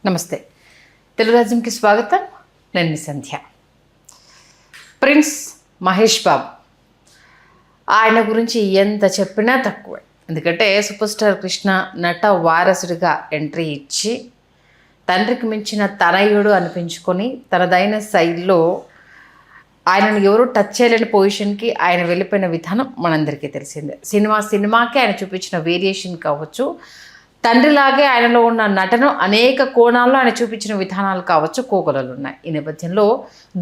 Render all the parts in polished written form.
నమస్తే. తెలుగు రాజ్యంకి స్వాగతం. నేను మీ సంధ్య. ప్రిన్స్ మహేష్ బాబు, ఆయన గురించి ఎంత చెప్పినా తక్కువే. ఎందుకంటే సూపర్ స్టార్ కృష్ణ నట వారసుడిగా ఎంట్రీ ఇచ్చి తండ్రికి మించిన తనయుడు అనిపించుకొని తనదైన శైలిలో ఆయనను ఎవరు టచ్ చేయలేని పొజిషన్కి ఆయన వెళ్ళిపోయిన విధానం మనందరికీ తెలిసిందే. సినిమాకి ఆయన చూపించిన వేరియేషన్ కావచ్చు, తండ్రిలాగే ఆయనలో ఉన్న నటన అనేక కోణాల్లో ఆయన చూపించిన విధానాలు కావచ్చు, కోకొలలు ఉన్నాయి. ఈ నేపథ్యంలో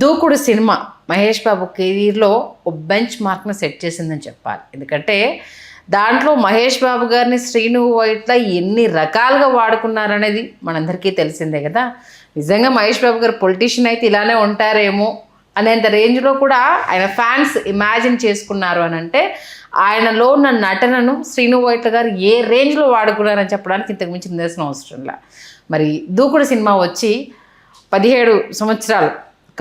దూకుడు సినిమా మహేష్ బాబు కెరీర్లో ఒక బెంచ్ మార్క్ను సెట్ చేసిందని చెప్పాలి. ఎందుకంటే దాంట్లో మహేష్ బాబు గారిని శ్రీను వైట్ల ఎన్ని రకాలుగా వాడుకున్నారనేది మనందరికీ తెలిసిందే కదా. నిజంగా మహేష్ బాబు గారు పొలిటీషియన్ అయితే ఇలానే ఉంటారేమో అనేంత రేంజ్లో కూడా ఆయన ఫ్యాన్స్ ఇమాజిన్ చేసుకున్నారు అని అంటే ఆయనలో ఉన్న నటనను శ్రీను వైట్ల గారు ఏ రేంజ్లో వాడుకున్నారని చెప్పడానికి ఇంతకు మించి నిదర్శనం అవసరంలా. మరి దూకుడు సినిమా వచ్చి 17 సంవత్సరాలు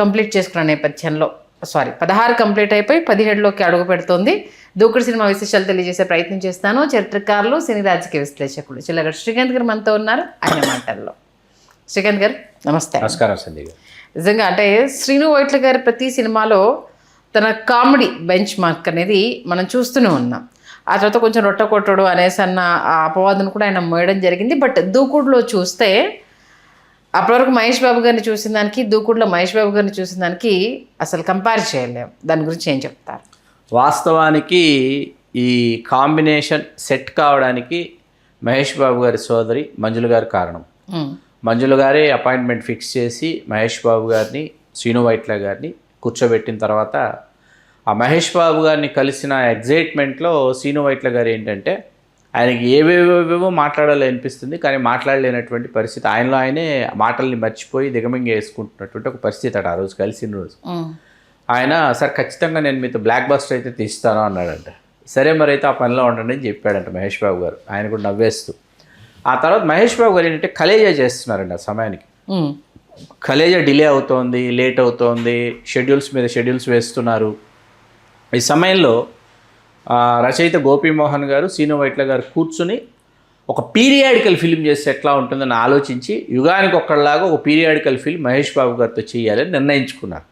కంప్లీట్ చేసుకున్న నేపథ్యంలో 16 కంప్లీట్ అయిపోయి 17లోకి అడుగు పెడుతోంది. దూకుడు సినిమా విశేషాలు తెలియజేసే ప్రయత్నం చేస్తాను. చరిత్రకారులు, సినీ రాజకీయ విశ్లేషకులు చిల్లగడ శ్రీకాంత్ గారు మనతో ఉన్నారు. ఆయన మాటల్లో. శ్రీకాంత్ గారు నమస్తే. నమస్కారం సంధ్య గారు. నిజంగా అంటే శ్రీను వైట్ల గారి ప్రతి సినిమాలో తన కామెడీ బెంచ్ మార్క్ అనేది మనం చూస్తూనే ఉన్నాం. ఆ తర్వాత కొంచెం రొట్ట కొట్టడు అనేసి అన్న ఆ అపవాదను కూడా ఆయన మోయడం జరిగింది. బట్ దూకుడులో చూస్తే అప్పటివరకు మహేష్ బాబు గారిని చూసిన దానికి, దూకుడులో మహేష్ బాబు గారిని చూసిన దానికి అసలు కంపేర్ చేయలేము. దాని గురించి ఏం చెప్తారు? వాస్తవానికి ఈ కాంబినేషన్ సెట్ కావడానికి మహేష్ బాబు గారి సోదరి మంజుల గారి కారణం. మంజుల గారే అపాయింట్మెంట్ ఫిక్స్ చేసి మహేష్ బాబు గారిని, శ్రీను వైట్ల గారిని కూర్చోబెట్టిన తర్వాత ఆ మహేష్ బాబు గారిని కలిసిన ఎగ్జైట్మెంట్లో శ్రీను వైట్ల గారు ఏంటంటే ఆయనకి ఏవేవేవో మాట్లాడాలి అనిపిస్తుంది, కానీ మాట్లాడలేనటువంటి పరిస్థితి. ఆయనలో ఆయనే మాటల్ని మర్చిపోయి దిగమింగ వేసుకుంటున్నటువంటి ఒక పరిస్థితి అట. ఆ రోజు కలిసిన రోజు ఆయన సార్ ఖచ్చితంగా నేను మీతో బ్లాక్ బస్టర్ అయితే తీస్తాను అన్నాడంట. సరే మరి అయితే ఆ పనిలో ఉండండి అని చెప్పాడంట మహేష్ బాబు గారు, ఆయన కూడా నవ్వేస్తూ. ఆ తర్వాత మహేష్ బాబు గారు ఏంటంటే కలేజా చేస్తున్నారండి. ఆ సమయానికి కలేజా డిలే అవుతోంది, లేట్ అవుతోంది, షెడ్యూల్స్ మీద షెడ్యూల్స్ వేస్తున్నారు. ఈ సమయంలో రచయిత గోపీమోహన్ గారు, శ్రీను వైట్ల గారు కూర్చుని ఒక పీరియాడికల్ ఫిల్మ్ చేస్తే ఎట్లా ఉంటుందని ఆలోచించి యుగానికి ఒక్కళ్ళలాగా ఒక పీరియాడికల్ ఫిల్మ్ మహేష్ బాబు గారితో చేయాలని నిర్ణయించుకున్నారు.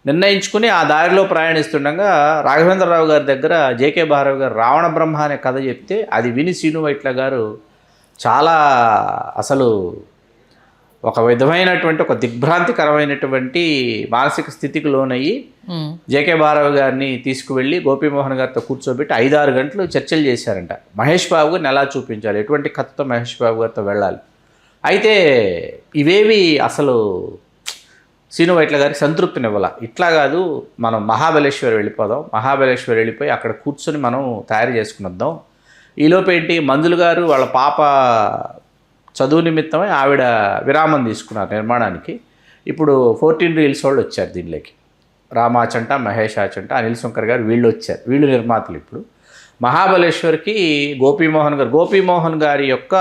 నిర్ణయించుకుని ఆ దారిలో ప్రయాణిస్తుండగా రాఘవేంద్రరావు గారి దగ్గర జేకే భారవి గారు రావణ బ్రహ్మ అనే కథ చెప్తే అది విని శ్రీను వైట్ల గారు చాలా అసలు ఒక విధమైనటువంటి ఒక దిగ్భ్రాంతికరమైనటువంటి మానసిక స్థితికి లోనయ్యి జేకే భారవి గారిని తీసుకువెళ్ళి గోపీమోహన్ గారితో కూర్చోబెట్టి 5-6 గంటలు చర్చలు చేశారంట. మహేష్ బాబు గారిని ఎలా చూపించాలి, ఎటువంటి కథతో మహేష్ బాబు గారితో వెళ్ళాలి. అయితే ఇవేవి అసలు శ్రీను వైట్ల గారికి సంతృప్తినివ్వాల. ఇట్లా కాదు, మనం మహాబలేశ్వర్ వెళ్ళిపోదాం, మహాబలేశ్వర్ వెళ్ళిపోయి అక్కడ కూర్చొని మనం తయారు చేసుకుని వద్దాం. ఈలోపు ఏంటి, మంజులు గారు వాళ్ళ పాప చదువు నిమిత్తమై ఆవిడ విరామం తీసుకున్నారు నిర్మాణానికి. ఇప్పుడు 14 రీల్స్ వాళ్ళు వచ్చారు దీనిలోకి. రామాచంట, మహేష్ ఆచంట, అనిల్ శంకర్ గారు వీళ్ళు వచ్చారు. వీళ్ళు నిర్మాతలు. ఇప్పుడు మహాబలేశ్వర్కి గోపీమోహన్ గారి యొక్క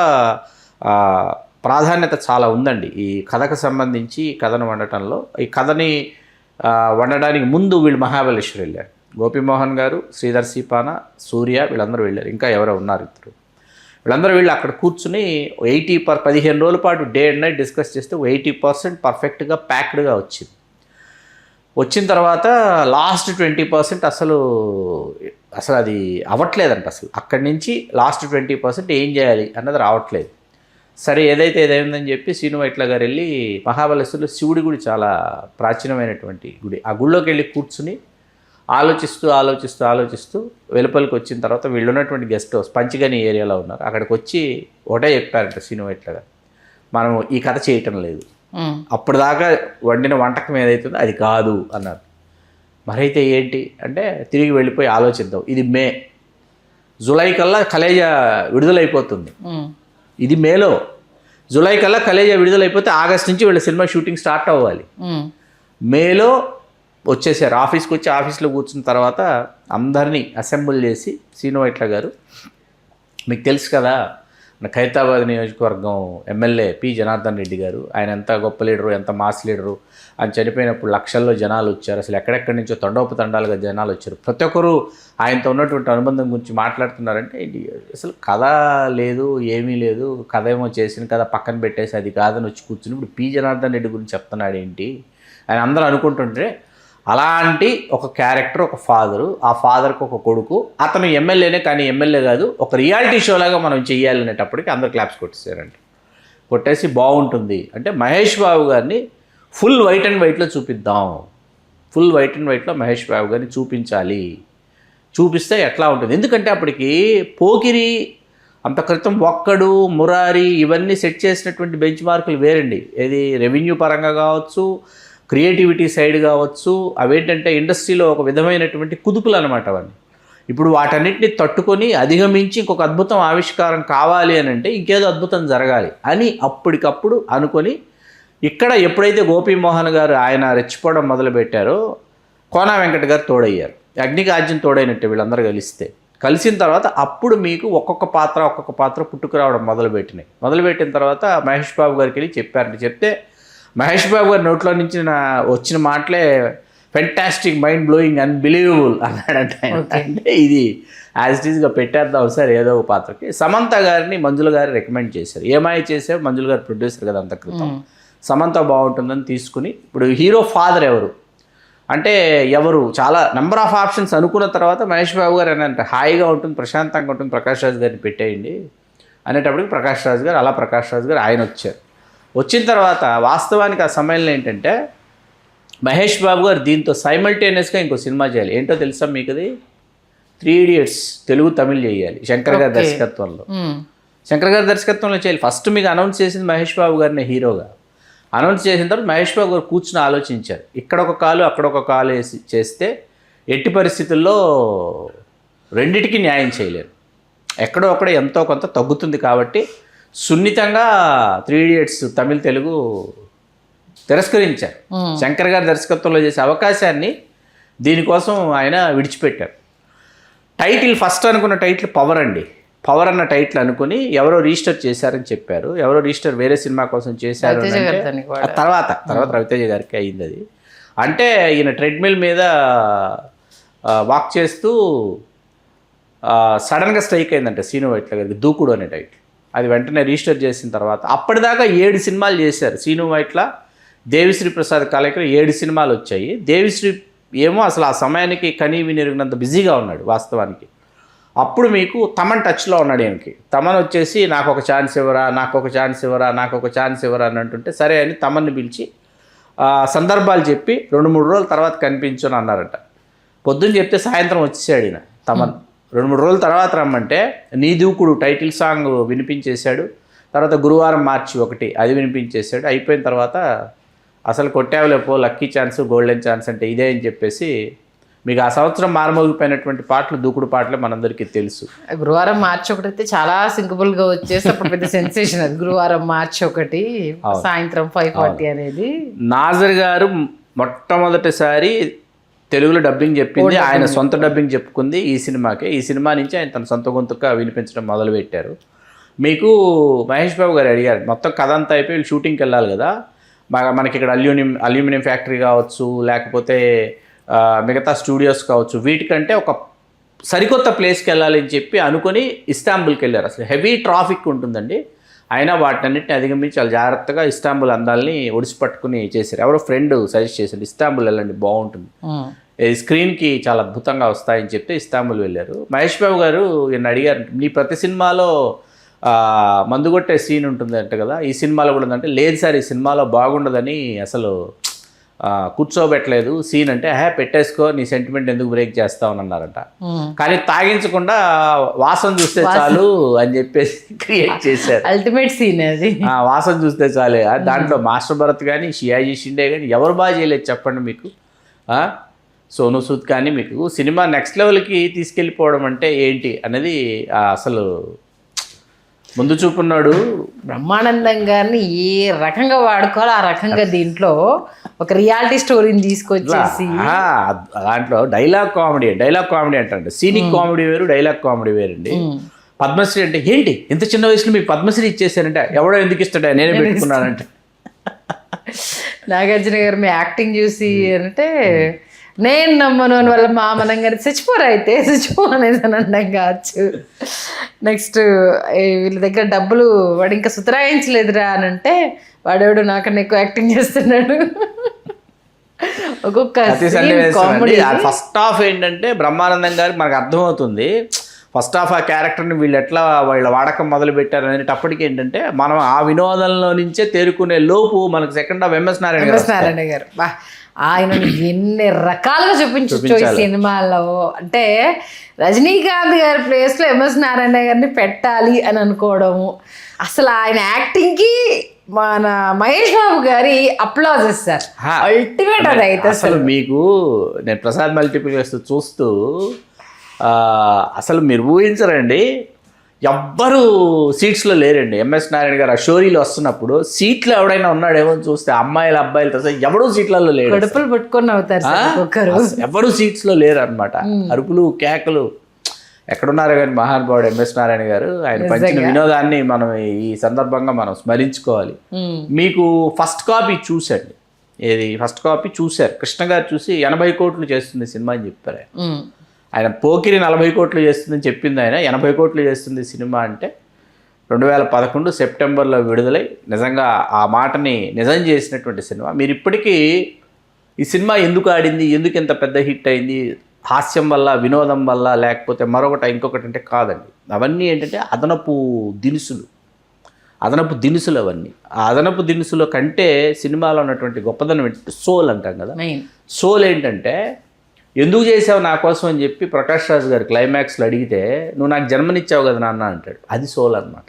ప్రాధాన్యత చాలా ఉందండి ఈ కథకు సంబంధించి. కథను వండటంలో, ఈ కథని వండడానికి ముందు వీళ్ళు మహాబలేశ్వర్ వెళ్ళారు. గోపీమోహన్ గారు, శ్రీధర్ సీపాన, సూర్య వీళ్ళందరూ వెళ్ళారు. ఇంకా ఎవరో ఉన్నారు ఇద్దరు. వీళ్ళందరూ వీళ్ళు అక్కడ కూర్చుని 15 రోజుల పాటు డే అండ్ నైట్ డిస్కస్ చేస్తే 80% పర్ఫెక్ట్గా ప్యాక్డ్గా వచ్చింది. వచ్చిన తర్వాత లాస్ట్ 20% అసలు అది అవ్వట్లేదంట. అసలు అక్కడి నుంచి లాస్ట్ 20% ఏం చేయాలి అన్నది రావట్లేదు. సరే ఏదైందని చెప్పి శ్రీను వైట్ల గారు వెళ్ళి మహాబలేశ్వర్లో శివుడి గుడి, చాలా ప్రాచీనమైనటువంటి గుడి, ఆ గుడిలోకి వెళ్ళి కూర్చుని ఆలోచిస్తూ వెలుపలికి వచ్చిన తర్వాత వీళ్ళు ఉన్నటువంటి గెస్ట్ హౌస్ పంచగని ఏరియాలో ఉన్నారు. అక్కడికి వచ్చి ఒకటే చెప్పారంట శ్రీను వైట్ల గారు, మనం ఈ కథ చేయటం లేదు, అప్పుడు దాకా వండిన వంటకం ఏదైతుందో అది కాదు అన్నారు. మరైతే ఏంటి అంటే తిరిగి వెళ్ళిపోయి ఆలోచిద్దాం. ఇది మే, జూలై కల్లా కలేజా విడుదలైపోతుంది. ఇది మేలో, జూలై కల్లా కలేజా విడుదలైపోతే ఆగస్ట్ నుంచి వీళ్ళ సినిమా షూటింగ్ స్టార్ట్ అవ్వాలి. మేలో వచ్చేసారు. ఆఫీస్కి వచ్చి ఆఫీస్లో కూర్చున్న తర్వాత అందరినీ అసెంబుల్ చేసి శ్రీను వైట్ల గారు, మీకు తెలుసు కదా ఖైరతాబాద్ నియోజకవర్గం ఎమ్మెల్యే పి జనార్దన్ రెడ్డి గారు. ఆయన ఎంత గొప్ప లీడరు, ఎంత మాస్ లీడరు. ఆయన చనిపోయినప్పుడు లక్షల్లో జనాలు వచ్చారు. అసలు ఎక్కడెక్కడి నుంచో తండోపతండాలుగా జనాలు వచ్చారు. ప్రతి ఒక్కరూ ఆయనతో ఉన్నటువంటి అనుబంధం గురించి మాట్లాడుతున్నారంటే ఇది అసలు కథ లేదు, ఏమీ లేదు. కథ ఏమో చేసిన కథ పక్కన పెట్టేసి అది కాదని వచ్చి కూర్చుని ఇప్పుడు పి జనార్దన్ రెడ్డి గురించి చెప్తున్నాడు ఏంటి అని అందరూ అనుకుంటుంటే, అలాంటి ఒక క్యారెక్టర్, ఒక ఫాదరు, ఆ ఫాదర్కి ఒక కొడుకు, అతను ఎమ్మెల్యేనే కానీ ఎమ్మెల్యే కాదు, ఒక రియాలిటీ షోలాగా మనం చేయాలనేటప్పటికి అందరు క్లాప్స్ కొట్టేశారండి. కొట్టేసి బాగుంటుంది అంటే మహేష్ బాబు గారిని ఫుల్ వైట్ అండ్ వైట్లో చూపిద్దాం, ఫుల్ వైట్ అండ్ వైట్లో మహేష్ బాబు గారిని చూపించాలి, చూపిస్తే ఎట్లా ఉంటుంది. ఎందుకంటే అప్పటికి పోకిరి అంత క్రితం ఒక్కడు, మురారి ఇవన్నీ సెట్ చేసినటువంటి బెంచ్ మార్కులు వేరండి. ఏది రెవెన్యూ పరంగా కావచ్చు, క్రియేటివిటీ సైడ్ కావచ్చు, అవేంటంటే ఇండస్ట్రీలో ఒక విధమైనటువంటి కుదుపులు అనమాట అవన్నీ. ఇప్పుడు వాటన్నిటిని తట్టుకొని అధిగమించి ఇంకొక అద్భుతం ఆవిష్కారం కావాలి అని అంటే ఇంకేదో అద్భుతం జరగాలి అని అప్పటికప్పుడు అనుకొని ఇక్కడ ఎప్పుడైతే గోపీమోహన్ గారు ఆయన రెచ్చిపోవడం మొదలుపెట్టారో కోనా వెంకట గారు తోడయ్యారు. అగ్నికాజ్యం తోడైనట్టే వీళ్ళందరూ కలిసిన తర్వాత అప్పుడు మీకు ఒక్కొక్క పాత్ర పుట్టుకురావడం మొదలుపెట్టిన తర్వాత మహేష్ బాబు గారికి వెళ్ళి చెప్పారంటే, చెప్తే మహేష్ బాబు గారి నోట్లో నుంచి వచ్చిన మాటలే ఫెంటాస్టిక్, మైండ్ బ్లోయింగ్, అన్బిలీవబుల్ అన్నాడంట ఆయన. అంటే ఇది యాజ్ ఇట్ ఈస్గా పెట్టేద్దాం సార్ ఏదో ఒక పాత్రకి. సమంత గారిని మంజుల గారు రికమెండ్ చేశారు. ఏమాయి చేసావు, మంజుల గారు ప్రొడ్యూసర్ కదా అంత క్రితం, సమంత బాగుంటుందని తీసుకుని ఇప్పుడు హీరో ఫాదర్ ఎవరు అంటే ఎవరు చాలా నెంబర్ ఆఫ్ ఆప్షన్స్ అనుకున్న తర్వాత మహేష్ బాబు గారు అని అంటే హాయిగా ఉంటుంది, ప్రశాంతంగా ఉంటుంది, ప్రకాష్ రాజ్ గారిని పెట్టేయండి అనేటప్పటికి ప్రకాష్ రాజ్ గారు ఆయన వచ్చారు. వచ్చిన తర్వాత వాస్తవానికి ఆ సమయంలో ఏంటంటే మహేష్ బాబు గారు దీంతో సైమల్టేనియస్గా ఇంకో సినిమా చేయాలి. ఏంటో తెలుసా మీకు? అది 3 Idiots తెలుగు తమిళ్ చేయాలి శంకర్ గారి దర్శకత్వంలో. శంకర్ గారి దర్శకత్వంలో చేయాలి. ఫస్ట్ మీకు అనౌన్స్ చేసింది మహేష్ బాబు గారిని హీరోగా. అనౌన్స్ చేసిన తర్వాత మహేష్ బాబు గారు కూర్చుని ఆలోచించారు. ఇక్కడ ఒక కాలు అక్కడ ఒక కాలు వేసి చేస్తే ఎట్టి పరిస్థితుల్లో రెండిటికి న్యాయం చేయలేరు, ఎక్కడో అక్కడ ఎంతో కొంత తగ్గుతుంది. కాబట్టి సున్నితంగా 3 Idiots తమిళ్ తెలుగు తిరస్కరించారు. శంకర్ గారి దర్శకత్వంలో చేసే అవకాశాన్ని దీనికోసం ఆయన విడిచిపెట్టారు. టైటిల్ ఫస్ట్ అనుకున్న టైటిల్ పవర్ అండి. పవర్ అన్న టైటిల్ అనుకుని ఎవరో రిజిస్టర్ చేశారని చెప్పారు. ఎవరో రిజిస్టర్ వేరే సినిమా కోసం చేశారు. తర్వాత రవితేజ గారికి అయింది అది. అంటే ఈయన ట్రెడ్మిల్ మీద వాక్ చేస్తూ సడన్గా స్ట్రైక్ అయిందంటే సీను వైట్ల గారికి దూకుడు అనే టైటిల్. అది వెంటనే రిజిస్టర్ చేసిన తర్వాత అప్పటిదాకా 7 సినిమాలు చేశారు సీను వైట్ల. దేవిశ్రీ ప్రసాద్ కలెక్టర్ 7 సినిమాలు వచ్చాయి. దేవిశ్రీ ఏమో అసలు ఆ సమయానికి కనీ వినిరిగినంత బిజీగా ఉన్నాడు వాస్తవానికి. అప్పుడు మీకు తమన్ టచ్లో ఉన్నాడు ఈయనకి. తమన్ వచ్చేసి నాకు ఒక ఛాన్స్ ఇవ్వరా అని అంటుంటే సరే అని తమన్ని పిలిచి సందర్భాలు చెప్పి 2-3 రోజుల తర్వాత కనిపించని అన్నారట. పొద్దున్న చెప్తే సాయంత్రం వచ్చేసాడు ఈయన తమన్. 2-3 రోజుల తర్వాత రమ్మంటే నీ దూకుడు టైటిల్ సాంగ్ వినిపించేశాడు. తర్వాత గురువారం మార్చి 1 అది వినిపించేశాడు. అయిపోయిన తర్వాత అసలు కొట్టావులేపో లక్కీ ఛాన్స్, గోల్డెన్ ఛాన్స్ అంటే ఇదే అని చెప్పేసి మీకు ఆ సంవత్సరం మారుమోగిపోయినటువంటి పాటలు దూకుడు పాటలు మనందరికీ తెలుసు. గురువారం మార్చి 1 అయితే చాలా సింపుల్గా వచ్చేసి అప్పుడు పెద్ద సెన్సేషన్ అది. గురువారం మార్చి 1 సాయంత్రం 5:40 అనేది. నాజర్ గారు మొట్టమొదటిసారి తెలుగులో డబ్బింగ్ చెప్పింది, ఆయన సొంత డబ్బింగ్ చెప్పుకుంది ఈ సినిమాకే. ఈ సినిమా నుంచి ఆయన తన సొంత గొంతుగా వినిపించడం మొదలుపెట్టారు. మీకు మహేష్ బాబు గారు అడిగారు మొత్తం కథ అంతా అయిపోయి షూటింగ్కి వెళ్ళాలి కదా, మనకి ఇక్కడ అల్యూమినియం ఫ్యాక్టరీ కావచ్చు, లేకపోతే మిగతా స్టూడియోస్ కావచ్చు, వీటికంటే ఒక సరికొత్త ప్లేస్కి వెళ్ళాలి అని చెప్పి అనుకొని ఇస్తాంబుల్కి వెళ్ళారు. అసలు హెవీ ట్రాఫిక్ ఉంటుందండి. అయినా వాటన్నిటిని అధిగమించి చాలా జాగ్రత్తగా ఇస్తాంబుల్ అందాలని ఒడిసి పట్టుకుని చేశారు. ఎవరో ఫ్రెండ్ సజెస్ట్ చేశారు ఇస్తాంబుల్ వెళ్ళండి బాగుంటుంది, స్క్రీన్కి చాలా అద్భుతంగా వస్తాయని చెప్తే ఇస్తాంబుల్ వెళ్ళారు. మహేష్ బాబు గారు ఈయన అడిగారు నీ ప్రతి సినిమాలో మందు కొట్టే సీన్ ఉంటుంది అంట కదా, ఈ సినిమాలో కూడా ఉందంటే లేదు సార్ ఈ సినిమాలో బాగుండదని అసలు కూర్చోబెట్టలేదు సీన్ అంటే పెట్టేసుకో నీ సెంటిమెంట్ ఎందుకు బ్రేక్ చేస్తావు అన్నారట. కానీ తాగించకుండా వాసన చూస్తే చాలు అని చెప్పేసి క్రియేట్ చేశారు. అల్టిమేట్ సీన్ అది. వాసన చూస్తే చాలే. దాంట్లో మాస్టర్ భరత్ కానీ షియాజీ షిండే కానీ ఎవరు బాగా చేయలేదు చెప్పండి మీకు. సోనూ సూద్ కానీ మీకు సినిమా నెక్స్ట్ లెవెల్కి తీసుకెళ్ళిపోవడం అంటే ఏంటి అనేది అసలు ముందు చూపున్నాడు. బ్రహ్మానందం గారిని ఏ రకంగా వాడుకోవాలో ఆ రకంగా దీంట్లో ఒక రియాలిటీ స్టోరీని తీసుకొచ్చేసి దాంట్లో డైలాగ్ కామెడీ అంటే సీనిక్ కామెడీ వేరు, డైలాగ్ కామెడీ వేరండి. పద్మశ్రీ అంటే ఏంటి ఇంత చిన్న వయసులో మీకు పద్మశ్రీ ఇచ్చేసారంటే ఎవడో ఎందుకు ఇస్తాడా నేనే పెట్టుకున్నానంటే. నాగార్జున గారు మీ యాక్టింగ్ చూసి అంటే నేను నమ్మను అని వాళ్ళ మా మనం కానీ చచ్చిపోరా అయితే చచ్చిపో అనేసి అని అన్నాం కావచ్చు. నెక్స్ట్ వీళ్ళ దగ్గర డబ్బులు వాడు ఇంకా సుతరాయించలేదురా అని అంటే వాడెవడు నాకన్నా ఎక్కువ యాక్టింగ్ చేస్తున్నాడు. ఒక్కొక్క ఫస్ట్ హాఫ్ ఏంటంటే బ్రహ్మానందం గారికి మనకు అర్థమవుతుంది. ఫస్ట్ హాఫ్ ఆ క్యారెక్టర్ని వీళ్ళు ఎట్లా వీళ్ళ వాడకం మొదలు పెట్టారు అనేటప్పటికి ఏంటంటే మనం ఆ వినోదంలో నుంచే తేరుకునే లోపు మనకు సెకండ్ హాఫ్ ఎంఎస్ నారాయణ గారు ఆయన ఎన్ని రకాలుగా చూపించచ్చు ఈ సినిమాలో. అంటే రజనీకాంత్ గారి ప్లేస్లో ఎంఎస్ నారాయణ గారిని పెట్టాలి అని అనుకోవడము, అసలు ఆయన యాక్టింగ్కి మన మహేష్ బాబు గారి అప్లాజెస్ సార్ అల్టిమేట్. అది అయితే అసలు మీకు నేను ప్రసాద్ మల్టీప్లెక్స్ చూస్తూ అసలు మీరు ఊహించరండి, ఎవ్వరు సీట్స్లో లేరండి. ఎంఎస్ నారాయణ గారు ఆ షోరీలో వస్తున్నప్పుడు సీట్లో ఎవడైనా ఉన్నాడేమో చూస్తే అమ్మాయిలు అబ్బాయిలతో ఎవడూ సీట్లలో లేరు, కడుపులు పట్టుకొని అవుతారు, ఎవరు సీట్స్లో లేరు అనమాట. అరుపులు కేకలు ఎక్కడున్నారు కానీ మహానుభావుడు ఎంఎస్ నారాయణ గారు ఆయన పంచిన వినోదాన్ని మనం ఈ సందర్భంగా మనం స్మరించుకోవాలి. మీకు ఫస్ట్ కాపీ చూసండి, ఏది ఫస్ట్ కాపీ చూశారు కృష్ణ గారు చూసి 80 కోట్లు చేస్తుంది సినిమా అని చెప్పారు. ఆయన పోకిరి 40 కోట్లు చేస్తుందని చెప్పింది, ఆయన 80 కోట్లు చేస్తుంది సినిమా అంటే 2011 సెప్టెంబర్లో విడుదలై నిజంగా ఆ మాటని నిజం చేసినటువంటి సినిమా. మీరు ఇప్పటికీ ఈ సినిమా ఎందుకు ఆడింది, ఎందుకు ఇంత పెద్ద హిట్ అయింది, హాస్యం వల్ల, వినోదం వల్ల, లేకపోతే మరొకటి ఇంకొకటి అంటే కాదండి. అవన్నీ ఏంటంటే అదనపు దినుసులు అవన్నీ. ఆ అదనపు దినుసుల కంటే సినిమాలో ఉన్నటువంటి గొప్పదనం సోల్ అంటాం కదా. సోల్ ఏంటంటే ఎందుకు చేసావు నా కోసం అని చెప్పి ప్రకాష్ రాజ్ గారు క్లైమాక్స్లో అడిగితే నువ్వు నాకు జన్మనిచ్చావు కదా నాన్న అంటాడు. అది సోల్ అనమాట.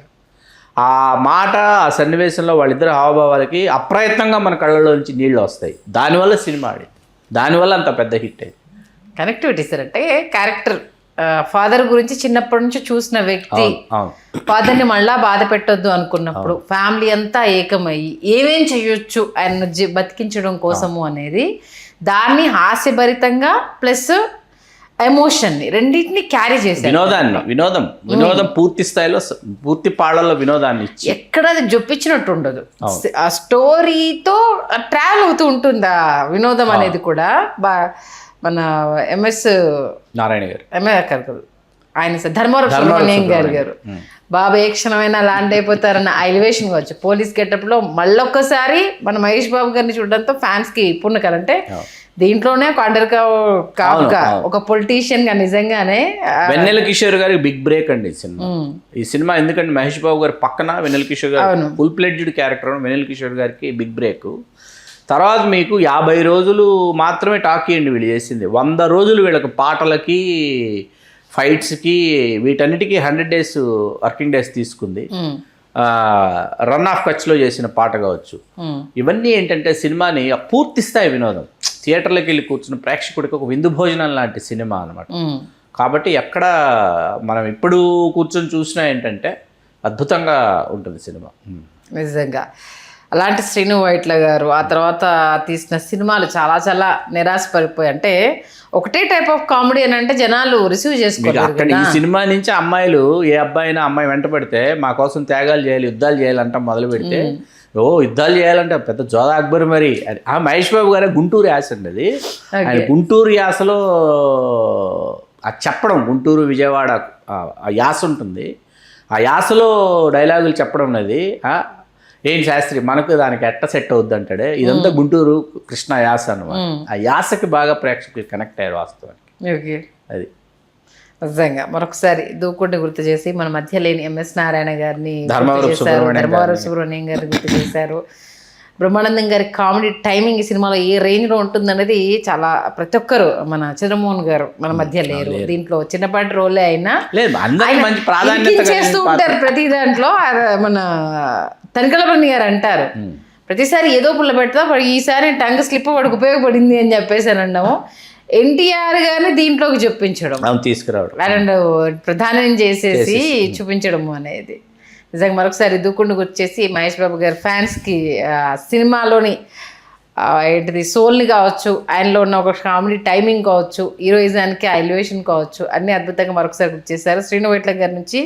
ఆ మాట, ఆ సన్నివేశంలో వాళ్ళిద్దరు హావభావాలకి అప్రయత్నంగా మన కళ్ళలోంచి నీళ్ళు వస్తాయి. దానివల్ల సినిమా ఆడింది, దానివల్ల అంత పెద్ద హిట్ అయింది. కనెక్టివిటీ సార్ అంటే క్యారెక్టర్ ఫాదర్ గురించి చిన్నప్పటి నుంచి చూసిన వ్యక్తి, ఫాదర్ని మళ్ళా బాధ పెట్టొద్దు అనుకున్నప్పుడు ఫ్యామిలీ అంతా ఏకమయ్యి ఏమేం చెయ్యొచ్చు ఆయన బతికించడం కోసము అనేది, దాన్ని హాస్యభరితంగా ప్లస్ ఎమోషన్ని రెండింటిని క్యారీ చేశారు. వినోదం పూర్తి స్థాయిలో, పూర్తి పాళ్ళలో వినోదాన్ని ఇచ్చి ఎక్కడ అది జొప్పించినట్టు ఉండదు. ఆ స్టోరీతో ట్రావెల్ అవుతూ ఉంటుంది ఆ వినోదం అనేది కూడా. మన ఎంఎస్ నారాయణ గారు ఆయన ధర్మవరం సుబ్రహ్మణ్యం గారు బాబా ఏ క్షణమైనా ల్యాండ్ అయిపోతారన్న ఎలివేషన్ కావచ్చు. పోలీస్ గెటప్లో మళ్ళొక్కసారి మన మహేష్ బాబు గారిని చూడడంతో ఫ్యాన్స్కి పూర్ణకాలంటే దీంట్లోనే ఒక పొలిటీషియన్ గా నిజంగానే వెన్నెల కిషోర్ గారికి బిగ్ బ్రేక్ అండి ఈ సినిమా. ఎందుకంటే మహేష్ బాబు గారి పక్కన వెన్నెల కిషోర్ గారు ఫుల్ ప్లెడ్జ్డ్ క్యారెక్టర్, వెన్నెల కిషోర్ గారికి బిగ్ బ్రేక్. తర్వాత మీకు 50 రోజులు మాత్రమే టాకీ అండి వీళ్ళు చేసింది. 100 రోజులు వీళ్ళకి పాటలకి, ఫైట్స్కి, వీటన్నిటికీ 100 days వర్కింగ్ డేస్ తీసుకుంది. రన్ ఆఫ్ కచ్లో చేసిన పాట కావచ్చు. ఇవన్నీ ఏంటంటే సినిమాని పూర్తి స్థాయి వినోదం, థియేటర్లోకి వెళ్ళి కూర్చున్న ప్రేక్షకుడికి ఒక విందు భోజనం లాంటి సినిమా అనమాట. కాబట్టి ఎక్కడ మనం ఇప్పుడు కూర్చొని చూసినా ఏంటంటే అద్భుతంగా ఉంటుంది సినిమా నిజంగా. అలాంటి శ్రీను వైట్ల గారు ఆ తర్వాత తీసిన సినిమాలు చాలా చాలా నిరాశపడిపోయి, అంటే ఒకటే టైప్ ఆఫ్ కామెడీ అని అంటే జనాలు రిసీవ్ చేసుకోవాలి. ఈ సినిమా నుంచి అమ్మాయిలు ఏ అబ్బాయి అయినా అమ్మాయి వెంట పడితే మా కోసం త్యాగాలు చేయాలి, యుద్ధాలు చేయాలంట మొదలు పెడితే, యుద్ధాలు చేయాలంటే పెద్ద జోధా అక్బర్ మరి. ఆ మహేష్ బాబు గారే గుంటూరు యాస అండి అది. ఆయన గుంటూరు యాసలో చెప్పడం, గుంటూరు విజయవాడ ఆ యాస ఉంటుంది. ఆ యాసలో డైలాగులు చెప్పడం అనేది ఏంటి శాస్త్రి మనకు దానికి ఎట్ట సెట్ అవుద్ది అంటాడే. ఇదంతా గుంటూరు కృష్ణ యాస అనమాట. ఆ యాసకి బాగా ప్రేక్షకులు కనెక్ట్ అయ్యారు వాస్తవానికి. అది నిజంగా. మరొకసారి దూకుడిని గుర్తు చేసి మన మధ్య లేని ఎంఎస్ నారాయణ గారిని, ధర్మవరం సుబ్రహ్మణ్యం గారిని గుర్తు చేశారు. బ్రహ్మానందం గారి కామెడీ టైమింగ్ ఈ సినిమాలో ఏ రేంజ్లో ఉంటుందనేది చాలా ప్రతి ఒక్కరు, మన చంద్రమోహన్ గారు మన మధ్య లేరు దీంట్లో, చిన్నపాటి రోలే అయినా చేస్తూ ఉంటారు ప్రతి దాంట్లో. మన తనకలపల్లి గారు అంటారు ప్రతిసారి ఏదో పుల్ల పెడతా, ఈసారి టంగ్ స్లిప్ వాడికి ఉపయోగపడింది అని చెప్పేసి అని అన్నాము. ఎన్టీఆర్ గారిని దీంట్లోకి చూపించడం, తీసుకురావడం, అండ్ ప్రధానం చేసేసి చూపించడము అనేది నిజంగా. మరొకసారి దూకుండు వచ్చేసి మహేష్ బాబు గారి ఫ్యాన్స్కి సినిమాలోని ఏంటిది సోల్ని కావచ్చు, ఆయనలో ఉన్న ఒక కామెడీ టైమింగ్ కావచ్చు, హీరోయిజానికి ఆ ఎలివేషన్ కావచ్చు, అన్నీ అద్భుతంగా మరొకసారి గుర్తు చేశారు. శ్రీను వైట్ల గారి నుంచి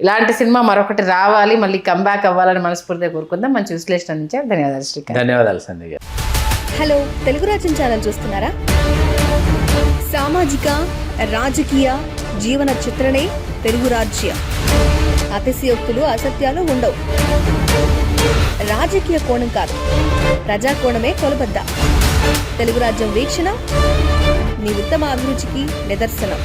ఇలాంటి సినిమా మరొకటి రావాలి, మళ్ళీ కంబ్యాక్ అవ్వాలని మనస్ఫూర్తిగా కోరుకుందాం. మంచి విశ్లేషణ అందించారు. ధన్యవాదాలు శ్రీకాంత్. ధన్యవాదాలు సంధ్య గారు. హలో, తెలుగు రాజ్యం ఛానల్ చూస్తున్నారా? సామాజిక, రాజకీయ, జీవన చిత్రణే తెలుగు రాజ్యం. అతిశయోక్తులు, అసత్యాలు ఉండవు. రాజకీయ కోణం కాదు, ప్రజా కోణమే కొలబద్ద. తెలుగు రాజ్యం వీక్షణ మీ ఉత్తమ అభిరుచికి నిదర్శనం.